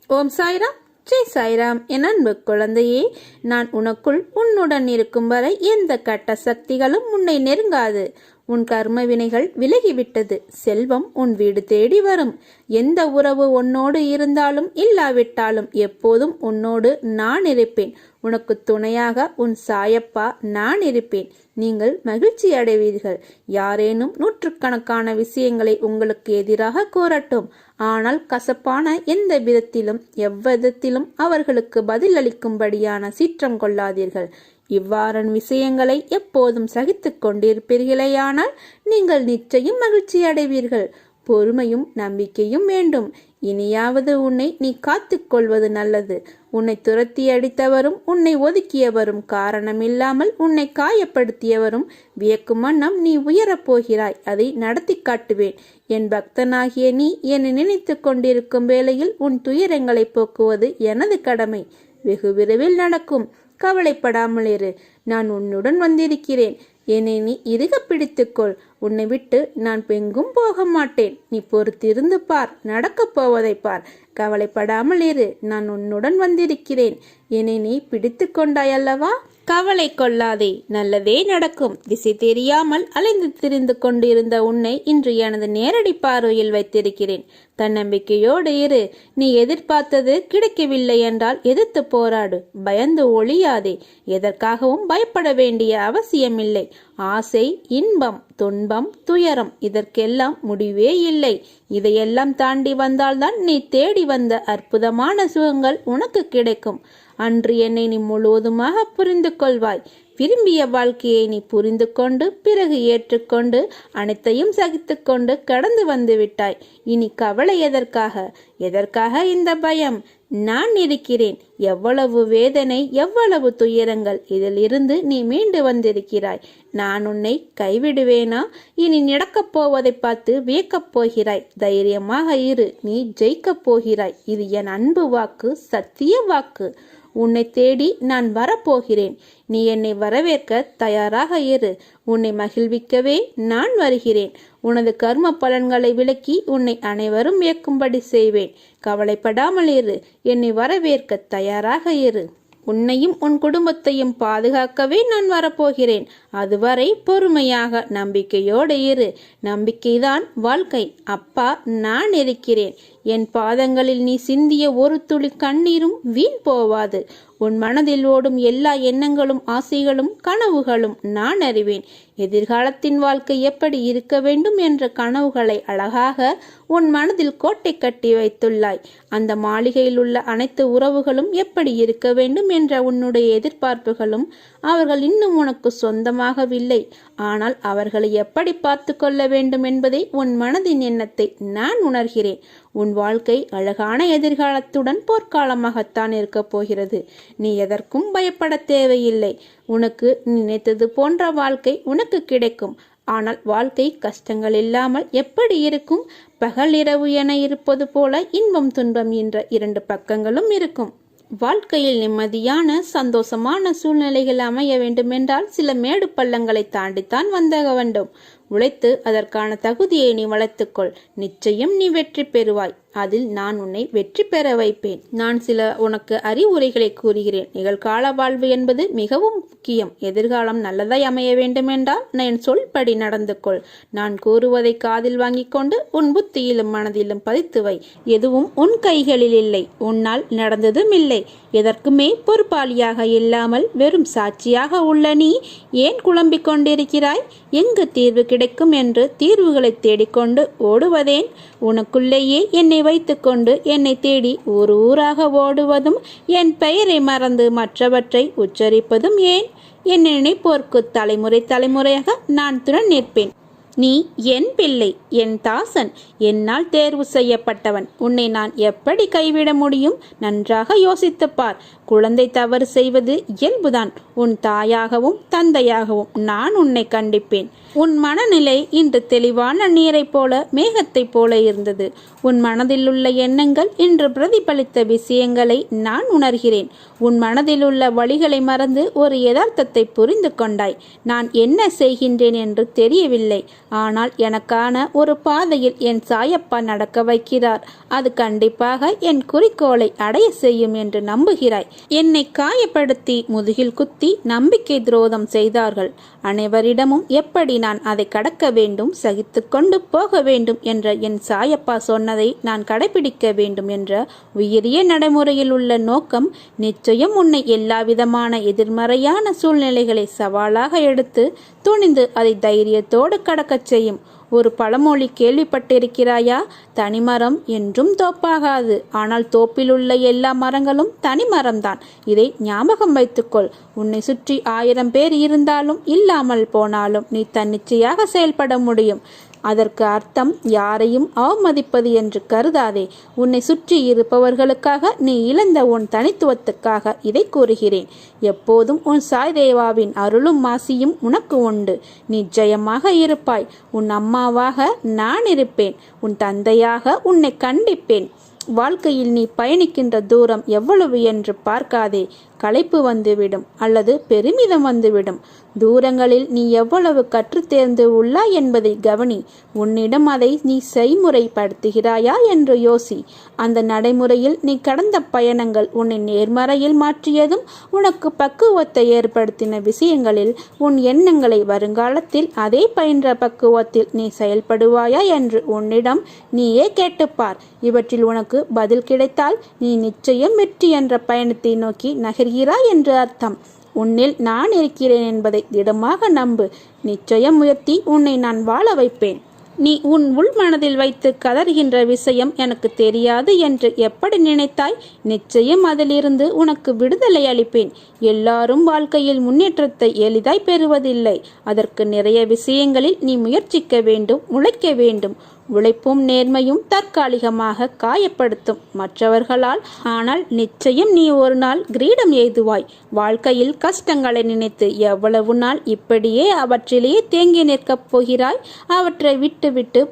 ஓம் சாய்ராம், ஜெய் சாய்ராம். என் அன்பு குழந்தையே, நான் உனக்குள் உன்னுடன் இருக்கும் வரை எந்த கட்ட சக்திகளும் உன்னை நெருங்காது. உன் கர்ம வினைகள் விலகிவிட்டது. செல்வம் உன் வீடு தேடி வரும். எந்த உறவு உன்னோடு இருந்தாலும் இல்லாவிட்டாலும் எப்போதும் உன்னோடு நான் இருப்பேன். உனக்கு துணையாக உன் சாயப்பா நான் இருப்பேன். நீங்கள் மகிழ்ச்சி அடைவீர்கள். யாரேனும் நூற்றுக்கணக்கான விஷயங்களை உங்களுக்கு எதிராக கூறட்டும், ஆனால் கசப்பான எந்த விதத்திலும் எவ்விதத்திலும் அவர்களுக்கு பதிலளிக்கும்படியான சீற்றம் கொள்ளாதீர்கள். இவ்வாறான விஷயங்களை எப்போதும் சகித்துக் கொண்டிருப்பீர்களேயானால் நீங்கள் நிச்சயம் மகிழ்ச்சி அடைவீர்கள். பொறுமையும் நம்பிக்கையும் வேண்டும். இனியாவது உன்னை நீ காத்துக் கொள்வது நல்லது. உன்னை துரத்தி அடித்தவரும் உன்னை ஒதுக்கியவரும் காரணமில்லாமல் உன்னை காயப்படுத்தியவரும் வியக்கும் வண்ணம் நீ உயரப் போகிறாய். அதை நடத்தி காட்டுவேன். என் பக்தனாகிய நீ என்னை நினைத்து கொண்டிருக்கும் வேளையில் உன் துயரங்களை போக்குவது எனது கடமை. வெகு விரைவில் நடக்கும். கவலைப்படாமல் இரு. நான் உன்னுடன் வந்திருக்கிறேன். என்னை நீ இறுக பிடித்துக்கொள். உன்னை விட்டு நான் எங்கும் போக மாட்டேன். நீ பொறுத்திருந்து பார். நடக்கப் போவதை பார். கவலைப்படாமல் இரு. நான் உன்னுடன் வந்திருக்கிறேன். என்னை நீ பிடித்து கொண்டாய் அல்லவா? கவலை கொள்ளாதே, நல்லதே நடக்கும். திசை தெரியாமல் அலைந்து திரிந்து கொண்டிருந்த உன்னை இன்று எனது நேரடி பார்வையில் வைத்திருக்கிறேன். தன்னம்பிக்கையோடு இரு. நீ எதிர்பார்த்தது கிடைக்கவில்லை என்றால் எதிர்த்து போராடு. பயந்து ஒழியாதே. எதற்காகவும் பயப்பட வேண்டிய அவசியமில்லை. ஆசை, இன்பம், துன்பம், துயரம் இதற்கெல்லாம் முடிவே இல்லை. இதையெல்லாம் தாண்டி வந்தால்தான் நீ தேடி வந்த அற்புதமான சுகங்கள் உனக்கு கிடைக்கும். அன்று என்னை நீ முழுவதுமாக புரிந்து கொள்வாய். விரும்பிய வாழ்க்கையை நீ புரிந்து கொண்டு பிறகு ஏற்றுக்கொண்டு அனைத்தையும் சகித்து கொண்டு கடந்து வந்து விட்டாய். இனி கவலை எதற்காக இந்த பயம்? நான் இருக்கிறேன். எவ்வளவு வேதனை, எவ்வளவு துயரங்கள், இதிலிருந்து நீ மீண்டு வந்திருக்கிறாய். நான் உன்னை கைவிடுவேனா? இனி நடக்கப் போவதை பார்த்து வியக்கப் போகிறாய். தைரியமாக இரு. நீ ஜெயிக்கப் போகிறாய். இது என் அன்பு வாக்கு, சத்திய வாக்கு. உன்னை தேடி நான் வரப்போகிறேன். நீ என்னை வரவேற்க தயாராக இரு. உன்னை மகிழ்விக்கவே நான் வருகிறேன். உனது கர்ம பலன்களை விலக்கி உன்னை அனைவரும் வியக்கும்படி செய்வேன். கவலைப்படாமல் இரு. என்னை வரவேற்க தயாராக இரு. உன்னையும் உன் குடும்பத்தையும் பாதுகாக்கவே நான் வரப்போகிறேன். அதுவரை பொறுமையாக நம்பிக்கையோடு இரு. நம்பிக்கைதான் வாழ்க்கை. அப்பா நான் இருக்கிறேன். என் பாதங்களில் நீ சிந்திய ஒரு துளி கண்ணீரும் வீண் போவாது. உன் மனதில் ஓடும் எல்லா எண்ணங்களும், ஆசைகளும், கனவுகளும் நான் அறிவேன். எதிர்காலத்தின் வாழ்க்கை எப்படி இருக்க வேண்டும் என்ற கனவுகளை அழகாக உன் மனதில் கோட்டை கட்டி வைத்துள்ளாய். அந்த மாளிகையில் உள்ள அனைத்து உறவுகளும் எப்படி இருக்க வேண்டும் என்ற உன்னுடைய எதிர்பார்ப்புகளும் அவர்கள் இன்னும் உனக்கு சொந்தமாகவில்லை. ஆனால் அவர்களை எப்படி பார்த்து கொள்ள வேண்டும் என்பதை உன் மனதின் எண்ணத்தை நான் உணர்கிறேன். உன் வாழ்க்கை அழகான எதிர்காலத்துடன் போர்க்காலமாகத்தான் இருக்கப் போகிறது. நீ எதற்கும் பயப்பட தேவையில்லை. உனக்கு நினைத்தது போன்ற வாழ்க்கை உனக்கு கிடைக்கும். ஆனால் வாழ்க்கை கஷ்டங்கள் இல்லாமல் எப்படி இருக்கும்? பகல் இரவு என இருப்பது போல இன்பம் துன்பம் என்ற இரண்டு பக்கங்களும் இருக்கும். வாழ்க்கையில் நிம்மதியான சந்தோஷமான சூழ்நிலைகள் அமைய வேண்டுமென்றால் சில மேடு பள்ளங்களை தாண்டித்தான் வந்தாக வேண்டும். உழைத்து அதற்கான தகுதியை நீ வளர்த்துக்கொள். நிச்சயம் நீ வெற்றி பெறுவாய். அதில் நான் உன்னை வெற்றி பெற வைப்பேன். நான் சில உனக்கு அறிவுரைகளை கூறுகிறேன். நிகழ்கால வாழ்வு என்பது மிகவும் முக்கியம். எதிர்காலம் நல்லதாய் அமைய வேண்டுமென்றால் என் சொல்படி நடந்து கொள். நான் கூறுவதை காதில் வாங்கிக் கொண்டு உன் புத்தியிலும் மனதிலும் பதித்து வை. எதுவும் உன் கைகளில் இல்லை. உன்னால் நடந்ததும் இல்லை. எதற்குமே பொறுப்பாளியாக இல்லாமல் வெறும் சாட்சியாக உள்ள நீ ஏன் குழம்பிக் கொண்டிருக்கிறாய்? எங்கு தீர்வு கிடைக்கும் என்று தீர்வுகளை தேடிக்கொண்டு ஓடுவதேன்? உனக்குள்ளேயே என்னை வைத்துக்கொண்டு என்னை தேடி ஊராக ஓடுவதும் என் பெயரை மறந்து மற்றவற்றை உச்சரிப்பதும் ஏன்? என் நினைப்போர்க்கு தலைமுறையாக நான் துணை நிற்பேன். நீ என் பிள்ளை, என் தாசன், என்னால் தேர்வு செய்யப்பட்டவன். உன்னை நான் எப்படி கைவிட முடியும்? நன்றாக யோசித்துப் பார். குழந்தை தவறு செய்வது இயல்புதான். உன் தாயாகவும் தந்தையாகவும் நான் உன்னை கண்டிப்பேன். உன் மனநிலை இன்று தெளிவான நீரைப் போல மேகத்தைப் போல இருந்தது. உன் மனதில் உள்ள எண்ணங்கள் இன்று பிரதிபலித்த விஷயங்களை நான் உணர்கிறேன். உன் மனதில் உள்ள வழிகளை மறந்து ஒரு யதார்த்தத்தை புரிந்து கொண்டாய். நான் என்ன செய்கின்றேன் என்று தெரியவில்லை, ஆனால் எனக்கான ஒரு பாதையில் என் சாயப்பா நடக்க வைக்கிறார். அது கண்டிப்பாக என் குறிக்கோளை அடைய செய்யும் என்று நம்புகிறாய். என்னை காயப்படுத்தி முதுகில் குத்தி நம்பிக்கை துரோகம் செய்தார்கள். அனைவரிடமும் எப்படி நான் அதை கடக்க வேண்டும், சகித்து கொண்டு போக வேண்டும் என்ற என் சாயப்பா சொன்னதை நான் கடைபிடிக்க வேண்டும் என்ற உயரிய நடைமுறையில் உள்ள நோக்கம் நிச்சயம் உன்னை எல்லாவிதமான எதிர்மறையான சூழ்நிலைகளை சவாலாக எடுத்து துணிந்து அதை தைரியத்தோடு கடக்கச் செய்யும். ஒரு பழமொழி கேள்விப்பட்டிருக்கிறாயா? தனிமரம் என்றும் தோப்பாகாது, ஆனால் தோப்பில் உள்ள எல்லா மரங்களும் தனிமரம்தான். இதை ஞாபகம் வைத்துக்கொள். உன்னை சுற்றி 1000 பேர் இருந்தாலும் இல்லாமல் போனாலும் நீ தன்னிச்சையாக செயல்பட முடியும். அதற்கு அர்த்தம் யாரையும் அவமதிப்பது என்று கருதாதே. உன்னை சுற்றி இருப்பவர்களுக்காக நீ இழந்த உன் தனித்துவத்துக்காக இதை கூறுகிறேன். எப்போதும் உன் சாய்தேவாவின் அருளும் மாசியும் உனக்கு உண்டு. நீ ஜெயமாக இருப்பாய். உன் அம்மாவாக நான் இருப்பேன். உன் தந்தையாக உன்னை கண்டிப்பேன். வாழ்க்கையில் நீ பயணிக்கின்ற தூரம் எவ்வளவு என்று பார்க்காதே. களைப்பு வந்துவிடும் அல்லது பெருமிதம் வந்துவிடும். தூரங்களில் நீ எவ்வளவு கற்று தேர்ந்து உள்ளாய் என்பதை கவனி. உன்னிடம் அதை நீ செய்முறைப்படுத்துகிறாயா என்று யோசி. அந்த நடைமுறையில் நீ கடந்த பயணங்கள் உன்னை நேர்மறையில் மாற்றியதும் உனக்கு பக்குவத்தை ஏற்படுத்தின விஷயங்களில் உன் எண்ணங்களை வருங்காலத்தில் அதே பயின்ற பக்குவத்தில் நீ செயல்படுவாயா என்று உன்னிடம் நீயே கேட்டுப்பார். இவற்றில் உனக்கு பதில் கிடைத்தால் நீ நிச்சயம் வெற்றி என்ற பயணத்தை நோக்கி நகர்கிறாய் என்று அர்த்தம். உன்னில் நான் இருக்கிறேன் என்பதை திடமாக நம்பு. நிச்சயம் உயர்த்தி உன்னை நான் வாழ வைப்பேன். நீ உன் உள் மனதில் வைத்து கதறுகின்ற விஷயம் எனக்கு தெரியாது என்று எப்படி நினைத்தாய்? நிச்சயம் அதிலிருந்து உனக்கு விடுதலை அளிப்பேன். எல்லாரும் வாழ்க்கையில் முன்னேற்றத்தை எளிதாய் பெறுவதில்லை. அதற்கு நிறைய விஷயங்களில் நீ முயற்சிக்க வேண்டும், உழைக்க வேண்டும். உழைப்பும் நேர்மையும் தற்காலிகமாக காயப்படுத்தும் மற்றவர்களால், ஆனால் நிச்சயம் நீ ஒரு நாள் கிரீடம் எய்துவாய். வாழ்க்கையில் கஷ்டங்களை நினைத்து எவ்வளவு நாள் இப்படியே அவற்றிலேயே தேங்கி நிற்கப் போகிறாய்? அவற்றை விட்டு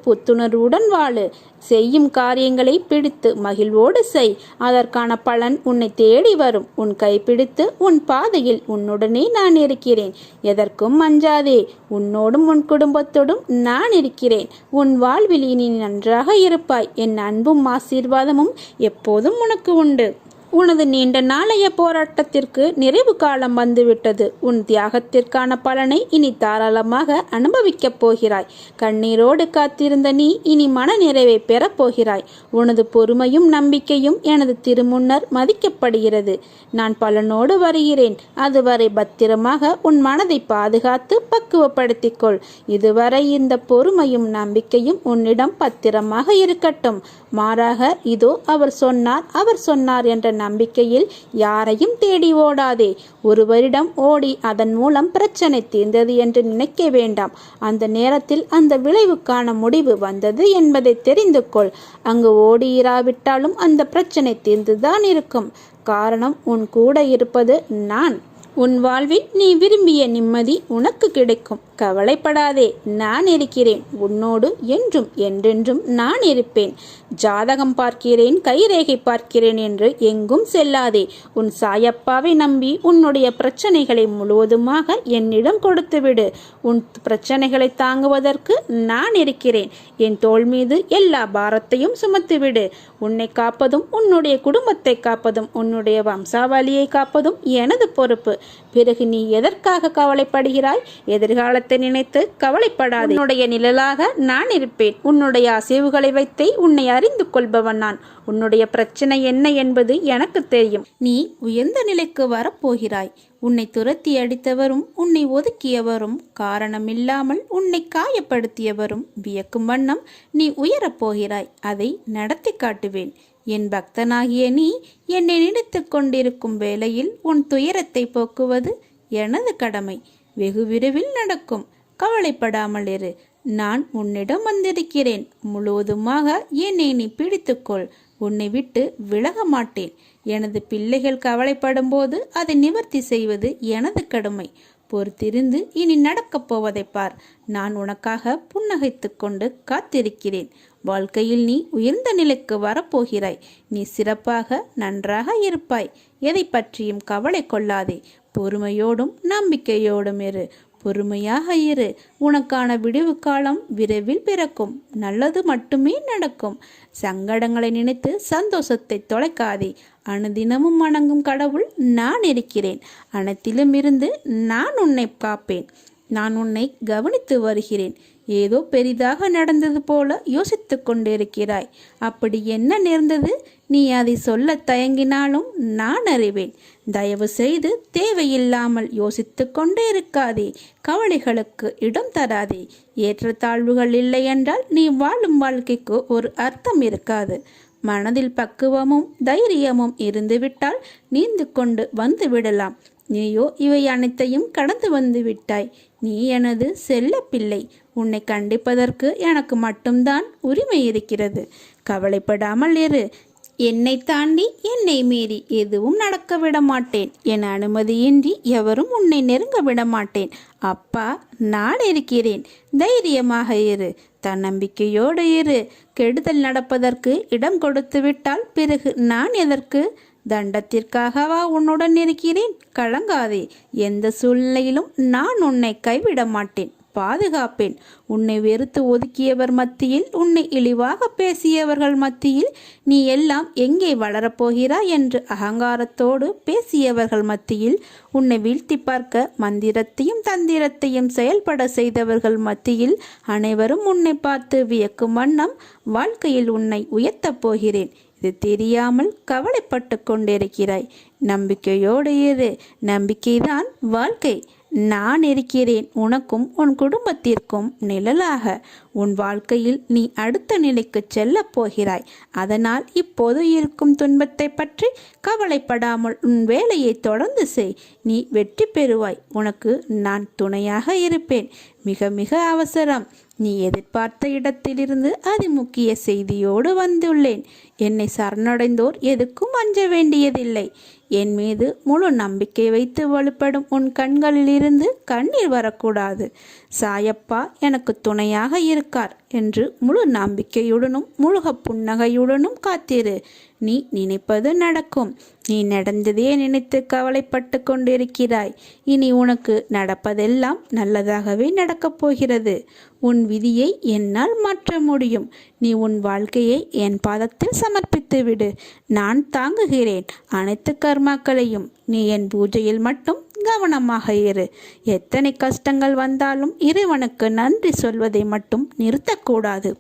புத்துணர்வுடன் வாழு. செய்யும் காரியங்களை பிடித்து மகிழ்வோடு செய். அதற்கான பலன் உன்னை தேடி வரும். உன் கைப்பிடித்து உன் பாதையில் உன்னுடனே நான் இருக்கிறேன். எதற்கும் அஞ்சாதே. உன்னோடும் உன் குடும்பத்தோடும் நான் இருக்கிறேன். உன் வாழ்வில் இனி நன்றாக இருப்பாய். என் அன்பும் ஆசீர்வாதமும் எப்போதும் உனக்கு உண்டு. உனது நீண்ட நாளைய போராட்டத்திற்கு நிறைவு காலம் வந்துவிட்டது. உன் தியாகத்திற்கான பலனை இனி தாராளமாக அனுபவிக்கப் போகிறாய். கண்ணீரோடு காத்திருந்த நீ இனி மன நிறைவை பெறப்போகிறாய். உனது பொறுமையும் நம்பிக்கையும் எனது திருமுன்னர் மதிக்கப்படுகிறது. நான் பலனோடு வருகிறேன். அதுவரை பத்திரமாக உன் மனதை பாதுகாத்து பக்குவப்படுத்திக்கொள். இதுவரை இந்த பொறுமையும் நம்பிக்கையும் உன்னிடம் பத்திரமாக இருக்கட்டும். மாறாக இதோ அவர் சொன்னார் என்ற நம்பிக்கையில் யாரையும் தேடி ஓடாதே. ஒருவரிடம் ஓடி அதன் மூலம் பிரச்சனை தீர்ந்தது என்று நினைக்க வேண்டாம். அந்த நேரத்தில் அந்த விளைவுக்கான முடிவு வந்தது என்பதை தெரிந்து கொள். அங்கு ஓடியிராவிட்டாலும் அந்த பிரச்சனை தீர்ந்துதான் இருக்கும். காரணம் உன் கூட இருப்பது நான். உன் வாழ்வில் நீ விரும்பிய நிம்மதி உனக்கு கிடைக்கும். கவலைப்படாதே, நான் இருக்கிறேன் உன்னோடு. என்றும் என்றென்றும் நான் இருப்பேன். ஜாதகம் பார்க்கிறேன், கைரேகை பார்க்கிறேன் என்று எங்கும் செல்லாதே. உன் சாயப்பாவை நம்பி உன்னுடைய பிரச்சனைகளை முழுவதுமாக என்னிடம் கொடுத்துவிடு. உன் பிரச்சனைகளை தாங்குவதற்கு நான் இருக்கிறேன். என் தோள் மீது எல்லா பாரத்தையும் சுமத்துவிடு. உன்னை காப்பதும் உன்னுடைய குடும்பத்தை காப்பதும் உன்னுடைய வம்சாவளியை காப்பதும் எனது பொறுப்பு. பிறகு நீ எதற்காக கவலைப்படுகிறாய்? எதிர்காலத்தை நினைத்து கவலைப்படாதே. உன்னுடைய நிழலாக நான் இருப்பேன். உன்னுடைய அசைவுகளை வைத்தே உன்னை அறிந்து கொள்பவன் நான். உன்னுடைய பிரச்சனை என்ன என்பது எனக்கு தெரியும். நீ உயர்ந்த நிலைக்கு வரப்போகிறாய். உன்னை துரத்தி அடித்தவரும் உன்னை ஒதுக்கியவரும் காரணமில்லாமல் உன்னை காயப்படுத்தியவரும் வியக்கும் வண்ணம் நீ உயரப்போகிறாய். அதை நடத்தி காட்டுவேன். என் பக்தனாகிய நீ என்னை நினைத்து கொண்டிருக்கும் வேளையில் உன் துயரத்தை போக்குவது எனது கடமை. வெகு விரைவில் நடக்கும். கவலைப்படாமல் இரு. நான் உன்னிடம் வந்திருக்கிறேன். முழுவதுமாக என்னை நீ பிடித்துக்கொள். உன்னை விட்டு விலக மாட்டேன். எனது பிள்ளைகள் கவலைப்படும் போது அதை நிவர்த்தி செய்வது எனது கடமை. பொறுத்திருந்து இனி நடக்கப் போவதை பார். நான் உனக்காக புன்னகைத்து கொண்டு காத்திருக்கிறேன். வாழ்க்கையில் நீ உயர்ந்த நிலைக்கு வரப்போகிறாய். நீ சிறப்பாக நன்றாக இருப்பாய். எதை பற்றியும் கவலை கொள்ளாதே. பொறுமையோடும் நம்பிக்கையோடும் இரு. பொறுமையாக இரு. உனக்கான விடிவு காலம் விரைவில் பிறக்கும். நல்லது மட்டுமே நடக்கும். சங்கடங்களை நினைத்து சந்தோஷத்தை தொலைக்காதே. அனுதினமும் வணங்கும் கடவுள் நான் இருக்கிறேன். அனைத்திலும் இருந்து நான் உன்னை காப்பேன். நான் உன்னை கவனித்து வருகிறேன். ஏதோ பெரிதாக நடந்தது போல யோசித்து கொண்டிருக்கிறாய். அப்படி என்ன நேர்ந்தது? நீ அதை சொல்ல தயங்கினாலும் நான் அறிவேன். தயவு செய்து தேவையில்லாமல் யோசித்து கொண்டே இருக்காதே. கவலைகளுக்கு இடம் தராதே. ஏற்றத்தாழ்வுகள் இல்லை என்றால் நீ வாழும் வாழ்க்கைக்கு ஒரு அர்த்தம் இருக்காது. மனதில் பக்குவமும் தைரியமும் இருந்துவிட்டால் நீந்து கொண்டு வந்து விடலாம். நீயோ இவை அனைத்தையும் கடந்து வந்து விட்டாய். நீ எனது செல்ல பிள்ளை. உன்னை கண்டிப்பதற்கு எனக்கு மட்டும்தான் உரிமை இருக்கிறது. கவலைப்படாமல் இரு. என்னை தாண்டி என்னை மீறி எதுவும் நடக்க விட மாட்டேன். என் அனுமதியின்றி எவரும் உன்னை நெருங்க விட மாட்டேன். அப்பா நான் இருக்கிறேன். தைரியமாக இரு. தன்னம்பிக்கையோடு இரு. கெடுதல் நடப்பதற்கு இடம் கொடுத்து விட்டால் பிறகு நான் எதற்கு? தண்டத்திற்காகவா உன்னுடன் இருக்கிறேன்? கலங்காதே. எந்த சூழ்நிலையிலும் நான் உன்னை கைவிட மாட்டேன். பாதுகாப்பேன். உன்னை வெறுத்து ஒதுக்கியவர் மத்தியில், உன்னை இழிவாக பேசியவர்கள் மத்தியில், நீ எல்லாம் எங்கே வளரப்போகிறாய் என்று அகங்காரத்தோடு பேசியவர்கள் மத்தியில், உன்னை வீழ்த்தி பார்க்க மந்திரத்தையும் தந்திரத்தையும் செயல்பட செய்தவர்கள் மத்தியில், அனைவரும் உன்னை பார்த்து வியக்கும் வண்ணம் வாழ்க்கையில் உன்னை உயர்த்தப் போகிறேன். இது தெரியாமல் கவலைப்பட்டு கொண்டிருக்கிறாய். நம்பிக்கையோடு இரு. நம்பிக்கைதான் வாழ்க்கை. நான் இருக்கிறேன். உனக்கும் உன் குடும்பத்திற்கும் நிழலாக. உன் வாழ்க்கையில் நீ அடுத்த நிலைக்கு செல்லப் போகிறாய். அதனால் இப்போது இருக்கும் துன்பத்தை பற்றி கவலைப்படாமல் உன் வேலையை தொடர்ந்து செய். நீ வெற்றி பெறுவாய். உனக்கு நான் துணையாக இருப்பேன். மிக மிக அவசரம். நீ எதிர்பார்த்த இடத்திலிருந்து அதிமுக்கிய செய்தியோடு வந்துள்ளேன். என்னை சரணடைந்தோர் எதுக்கும் அஞ்ச வேண்டியதில்லை. என் மீது முழு நம்பிக்கை வைத்து வலுப்படும் உன் கண்களிலிருந்து கண்ணீர் வரக்கூடாது. சாயப்பா எனக்கு துணையாக இருக்கார் என்று முழு நம்பிக்கையுடனும் முழுக புன்னகையுடனும் காத்திரு. நீ நினைப்பது நடக்கும். நீ நடந்ததே நினைத்து கவலைப்பட்டு கொண்டிருக்கிறாய். இனி உனக்கு நடப்பதெல்லாம் நல்லதாகவே நடக்கப் போகிறது. உன் விதியை என்னால் மாற்ற முடியும். நீ உன் வாழ்க்கையை என் பாதத்தில் சமர்ப்பித்து விடு. நான் தாங்குகிறேன் அனைத்து கர்மாக்களையும். நீ என் பூஜையில் மட்டும் கவனமாக இரு. எத்தனை கஷ்டங்கள் வந்தாலும் இறைவனுக்கு நன்றி சொல்வதை மட்டும் நிறுத்தக்கூடாது.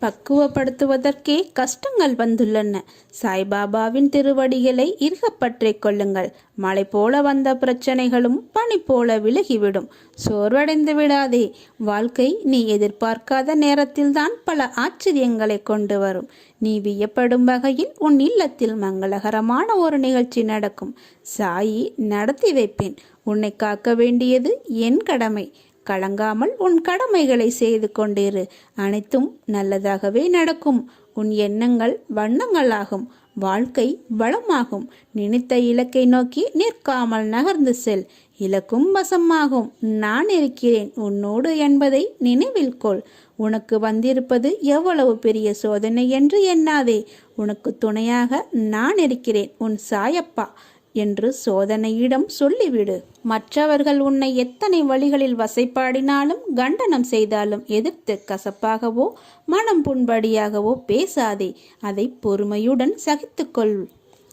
பக்குவப்படுத்துவதற்கே கஷ்டங்கள் வந்துள்ளன. சாய்பாபாவின் திருவடிகளை இறுகப்பற்றிக் கொள்ளுங்கள். மழை போல வந்த பிரச்சனைகளும் பனி போல விலகிவிடும். சோர்வடைந்து விடாதே. வாழ்க்கை நீ எதிர்பார்க்காத நேரத்தில்தான் பல ஆச்சரியங்களை கொண்டு வரும். நீ வியப்படும் வகையில் உன் இல்லத்தில் மங்களகரமான ஒரு நிகழ்ச்சி நடக்கும். சாயி நடத்தி வைப்பேன். உன்னை காக்க வேண்டியது என் கடமை. கலங்காமல் உன் கடமைகளை செய்து கொண்டிரு. அனைத்தும் நல்லதாகவே நடக்கும். உன் எண்ணங்கள் வண்ணங்களாகும். வாழ்க்கை வளமாகும். நினைத்த இலக்கை நோக்கி நிற்காமல் நகர்ந்து செல். இலக்கும் வசமாகும். நான் இருக்கிறேன் உன்னோடு என்பதை நினைவில் கொள். உனக்கு வந்திருப்பது எவ்வளவு பெரிய சோதனை என்று எண்ணாதே. உனக்கு துணையாக நான் இருக்கிறேன், உன் சாயப்பா என்று சோதனையிடம் சொல்லிவிடு. மற்றவர்கள் உன்னை எத்தனை வழிகளில் வசைப்பாடினாலும் கண்டனம் செய்தாலும் எதிர்த்து கசப்பாகவோ மனம் புண்படியாகவோ பேசாதே. அதை பொறுமையுடன் சகித்துக்கொள்.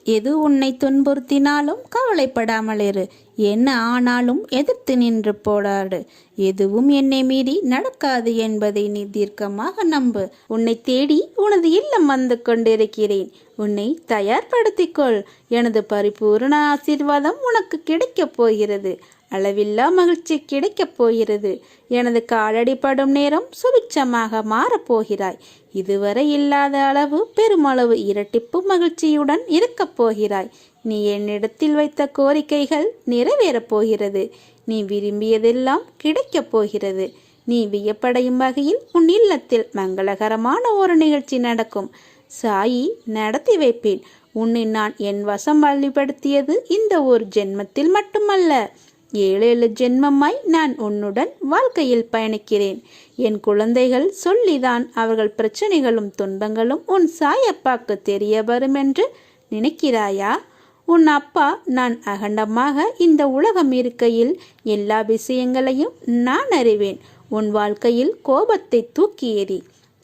எது உன்னை துன்புறுத்தினாலும் கவலைப்படாமல் இரு. என்ன ஆனாலும் எதிர்த்து நின்று போராடு. எதுவும் என்னை மீறி நடக்காது என்பதை நீ தீர்க்கமாக நம்பு. உன்னை தேடி உனது இல்லம் வந்து கொண்டிருக்கிறேன். உன்னை தயார்படுத்திக்கொள். எனது பரிபூர்ண ஆசீர்வாதம் உனக்கு கிடைக்கப் போகிறது. அளவில்லா மகிழ்ச்சி கிடைக்கப் போகிறது. எனது காலடி படும் நேரம் சுபிட்சமாக மாறப்போகிறாய். இதுவரை இல்லாத அளவு பெருமளவு இரட்டிப்பு மகிழ்ச்சியுடன் இருக்கப் போகிறாய். நீ என்னிடத்தில் வைத்த கோரிக்கைகள் நிறைவேறப் போகிறது. நீ விரும்பியதெல்லாம் கிடைக்கப் போகிறது. நீ வியப்படையும் வகையில் உன் இல்லத்தில் மங்களகரமான ஒரு நிகழ்ச்சி நடக்கும். சாயி நடத்தி வைப்பேன். உன்னை நான் என் வசம் வழிபடுத்தியது இந்த ஒரு ஜென்மத்தில் மட்டுமல்ல, 7 ஜென்மமாய் நான் உன்னுடன் வாழ்க்கையில் பயணிக்கிறேன். என் குழந்தைகள் சொல்லிதான் அவர்கள் பிரச்சனைகளும் துன்பங்களும் உன் சாயப்பாக்கு தெரிய வரும் என்று நினைக்கிறாயா? உன் அப்பா நான் அகண்டமாக இந்த உலகம் இருக்கையில் எல்லா விஷயங்களையும் நான் அறிவேன். உன் வாழ்க்கையில் கோபத்தை தூக்கி எறி,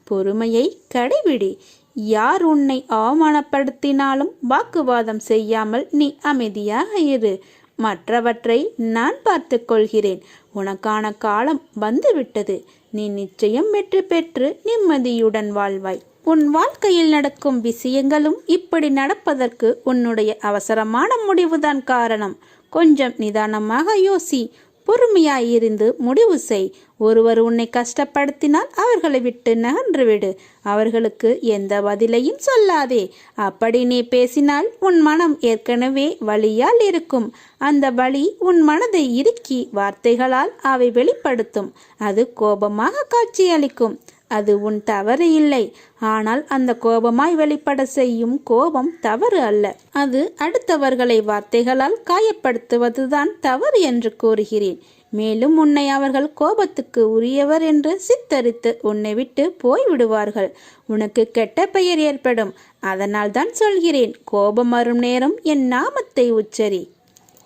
பொறுமையை கடைபிடி. யார் உன்னை அவமானப்படுத்தினாலும் வாக்குவாதம் செய்யாமல் நீ அமைதியாக இரு. மற்றவற்றை நான் பார்த்து கொள்கிறேன். உனக்கான காலம் வந்துவிட்டது. நீ நிச்சயம் வெற்றி பெற்று நிம்மதியுடன் வாழ்வாய். உன் வாழ்க்கையில் நடக்கும் விஷயங்களும் இப்படி நடப்பதற்கு உன்னுடைய அவசரமான முடிவுதான் காரணம். கொஞ்சம் நிதானமாக யோசி, பொறுமையாயிருந்து முடிவு செய். ஒருவர் உன்னை கஷ்டப்படுத்தினால் அவர்களை விட்டு நகன்றுவிடு. அவர்களுக்கு எந்த பதிலையும் சொல்லாதே. அப்படி நீ பேசினால் உன் மனம் ஏற்கனவே வலியால் இருக்கும். அந்த வலி உன் மனதை இறுக்கி வார்த்தைகளால் அவை வெளிப்படுத்தும். அது கோபமாக காட்சியளிக்கும். அது உன் தவறு இல்லை. ஆனால் அந்த கோபமாய் வெளிப்பட செய்யும் கோபம் தவறு அல்ல. அது அடுத்தவர்களை வார்த்தைகளால் காயப்படுத்துவதுதான் தவறு என்று கூறுகிறேன். மேலும் உன்னை அவர்கள் கோபத்துக்கு உரியவர் என்று சித்தரித்து உன்னை விட்டு போய்விடுவார்கள். உனக்கு கெட்ட பெயர் ஏற்படும். அதனால் தான் சொல்கிறேன், கோபம் வரும் நேரம் என் நாமத்தை உச்சரி.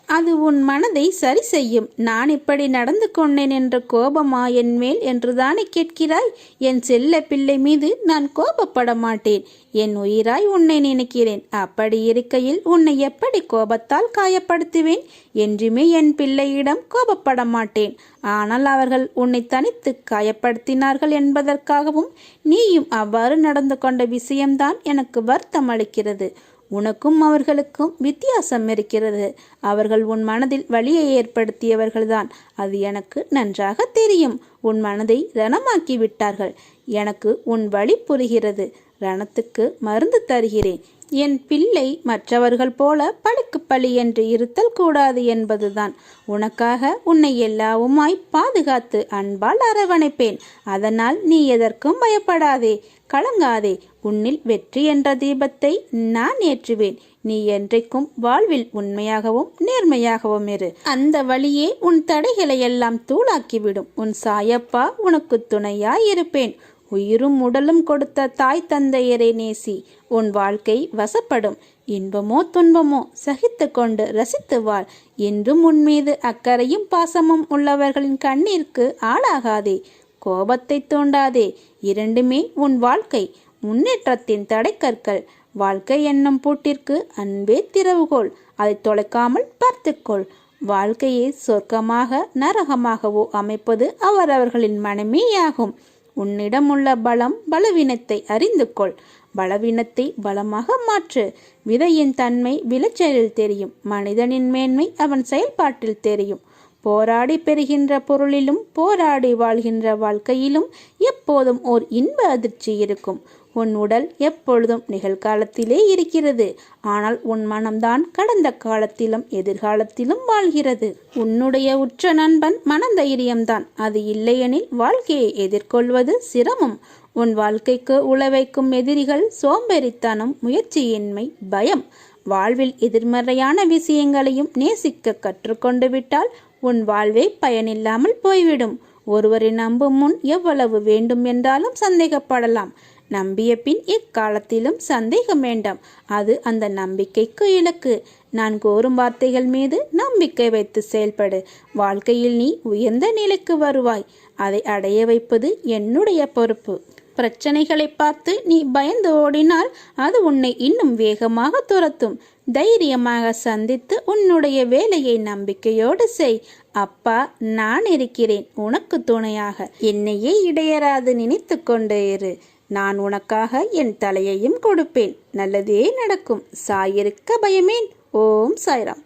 அது உன் மனதை சரி செய்யும். நான் இப்படி நடந்து கொண்டேன் என்ற கோபமா என் மேல் என்றுதானே கேட்கிறாய்? என் செல்ல பிள்ளை மீது நான் கோபப்பட மாட்டேன். என் உயிராய் உன்னை நினைக்கிறேன். அப்படி இருக்கையில் உன்னை எப்படி கோபத்தால் காயப்படுத்துவேன்? என்றுமே என் பிள்ளையிடம் கோபப்பட மாட்டேன். ஆனால் அவர்கள் உன்னை தனித்து காயப்படுத்தினார்கள் என்பதற்காகவும் நீயும் அவ்வாறு நடந்து கொண்ட விஷயம்தான் எனக்கு வருத்தம் அளிக்கிறது. உனக்கும் அவர்களுக்கும் வித்தியாசம் இருக்கிறது. அவர்கள் உன் மனதில் வலியை ஏற்படுத்தியவர்கள்தான். அது எனக்கு நன்றாக தெரியும். உன் மனதை ரணமாக்கி விட்டார்கள். எனக்கு உன் வலி புரிகிறது. ரணத்துக்கு மருந்து தருகிறேன். என் பிள்ளை மற்றவர்கள் போல பழிக்கு பழி என்று இருத்தல் கூடாது என்பதுதான். உனக்காக உன்னை எல்லாவுமாய் பாதுகாத்து அன்பால் அரவணைப்பேன். அதனால் நீ எதற்கும் பயப்படாதே, கலங்காதே. உன்னில் வெற்றி என்ற தீபத்தை நான் ஏற்றுவேன். நீ என்றைக்கும் வாழ்வில் உண்மையாகவும் நேர்மையாகவும் இரு. அந்த வழியே உன் தடைகளை எல்லாம் தூளாக்கிவிடும். உன் சாயப்பா உனக்கு துணையாய் இருப்பேன். உயிரும் உடலும் கொடுத்த தாய் தந்தையரை நேசி. உன் வாழ்க்கை வசப்படும். இன்பமோ துன்பமோ சகித்து கொண்டு ரசித்து வாழ். என்றும் உன்மீது அக்கறையும் பாசமும் உள்ளவர்களின் கண்ணீருக்கு ஆளாகாதே. கோபத்தை தூண்டாதே. இரண்டுமே உன் வாழ்க்கை முன்னேற்றத்தின் தடைக்கற்கள். வாழ்க்கை என்னும் பூட்டிற்கு அன்பே திறவுகோல். அதை தொலைக்காமல் பார்த்துக்கொள். வாழ்க்கையை சொர்க்கமாக நரகமாகவோ அமைப்பது அவரவர்களின் மனமேயாகும். உன்னிடம் உள்ள பலம் பலவீனத்தை அறிந்து கொள். பலவீனத்தை பலமாக மாற்று. விதையின் தன்மை விளைச்சலில் தெரியும். மனிதனின் மேன்மை அவன் செயல்பாட்டில் தெரியும். போராடி பெறுகின்ற பொருளிலும் போராடி வாழ்கின்ற வாழ்க்கையிலும் எப்போதும் ஓர் இன்ப அதிர்ச்சி இருக்கும். உன் உடல் எப்பொழுதும் நிகழ்காலத்திலே இருக்கிறது. ஆனால் உன் மனம்தான் கடந்த காலத்திலும் எதிர்காலத்திலும் வாழ்கிறது. உன்னுடைய உற்ற நண்பன் மனதைரியம்தான். அது இல்லையெனில் வாழ்க்கையை எதிர்கொள்வது சிரமம். உன் வாழ்க்கைக்கு உழவைக்கும் எதிரிகள் சோம்பேறித்தனம், முயற்சியின்மை, பயம். வாழ்வில் எதிர்மறையான விஷயங்களையும் நேசிக்க கற்றுக்கொண்டு விட்டால் உன் வாழ்வே பயனில்லாமல் போய்விடும். ஒருவரை நம்பும் முன் எவ்வளவு வேண்டும் என்றாலும் சந்தேகப்படலாம். நம்பிய பின் எக்காலத்திலும் சந்தேகம் வேண்டாம். அது அந்த நம்பிக்கைக்கு இலக்கு. நான் கூறும் வார்த்தைகள் மீது நம்பிக்கை வைத்து செயல்படு. வாழ்க்கையில் நீ உயர்ந்த நிலைக்கு வருவாய். அதை அடைய வைப்பது என்னுடைய பொறுப்பு. பிரச்சனைகளை பார்த்து நீ பயந்து ஓடினால் அது உன்னை இன்னும் வேகமாக துரத்தும். தைரியமாக சந்தித்து உன்னுடைய வேலையை நம்பிக்கையோடு செய். அப்பா நான் இருக்கிறேன் உனக்கு துணையாக. என்னையே இடையராது நினைத்து கொண்டே இரு. நான் உனக்காக என் தலையையும் கொடுப்பேன். நல்லதே நடக்கும். சாயிருக்க பயமேன். ஓம் சாய்ராம்.